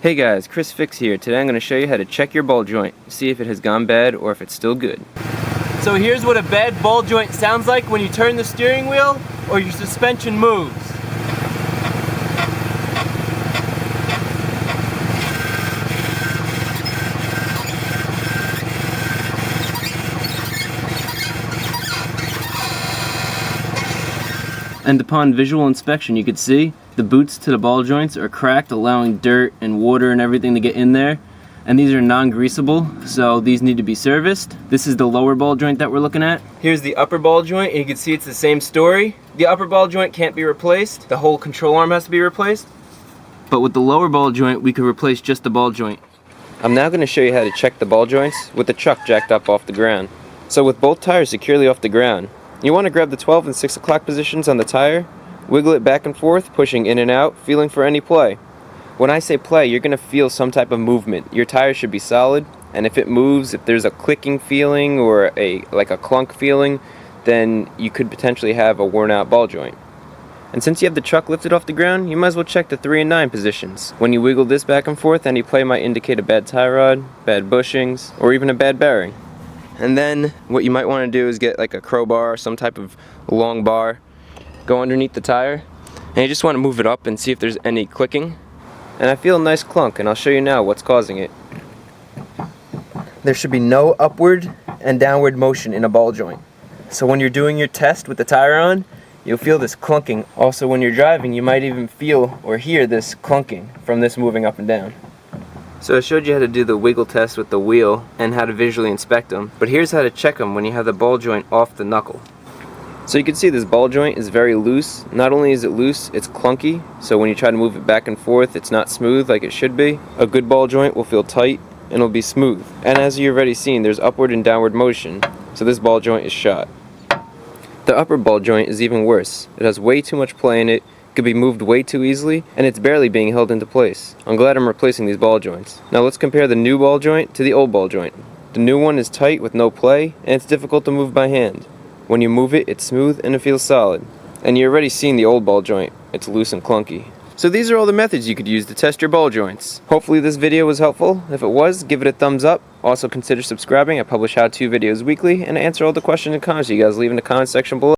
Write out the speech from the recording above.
Hey guys, Chris Fix here. Today I'm going to show you how to check your ball joint, see if it has gone bad or if it's still good. So here's what a bad ball joint sounds like when you turn the steering wheel or your suspension moves. And upon visual inspection you could see the boots to the ball joints are cracked, allowing dirt and water and everything to get in there. And these are non-greasable, so these need to be serviced. This is the lower ball joint that we're looking at. Here's the upper ball joint, and you can see it's the same story. The upper ball joint can't be replaced. The whole control arm has to be replaced. But with the lower ball joint, we could replace just the ball joint. I'm now going to show you how to check the ball joints with the chuck jacked up off the ground. So with both tires securely off the ground, you want to grab the 12 and 6 o'clock positions on the tire, wiggle it back and forth, pushing in and out, feeling for any play. When I say play, you're going to feel some type of movement. Your tire should be solid, and if it moves, if there's a clicking feeling or like a clunk feeling, then you could potentially have a worn out ball joint. And since you have the chuck lifted off the ground, you might as well check the 3 and 9 positions. When you wiggle this back and forth, any play might indicate a bad tie rod, bad bushings, or even a bad bearing. And then what you might want to do is get like a crowbar or some type of long bar, go underneath the tire, and you just want to move it up and see if there's any clicking. And I feel a nice clunk, and I'll show you now what's causing it. There should be no upward and downward motion in a ball joint. So when you're doing your test with the tire on, you'll feel this clunking. Also when you're driving, you might even feel or hear this clunking from this moving up and down. So I showed you how to do the wiggle test with the wheel and how to visually inspect them, but here's how to check them when you have the ball joint off the knuckle. So you can see this ball joint is very loose. Not only is it loose, it's clunky, so when you try to move it back and forth, it's not smooth like it should be. A good ball joint will feel tight and it'll be smooth. And as you've already seen, there's upward and downward motion, so this ball joint is shot. The upper ball joint is even worse. It has way too much play in it, could be moved way too easily, and it's barely being held into place. I'm glad I'm replacing these ball joints. Now let's compare the new ball joint to the old ball joint. The new one is tight with no play, and it's difficult to move by hand. When you move it, it's smooth and it feels solid. And you're already seeing the old ball joint. It's loose and clunky. So these are all the methods you could use to test your ball joints. Hopefully this video was helpful. If it was, give it a thumbs up. Also consider subscribing. I publish how-to videos weekly and answer all the questions and comments you guys leave in the comment section below.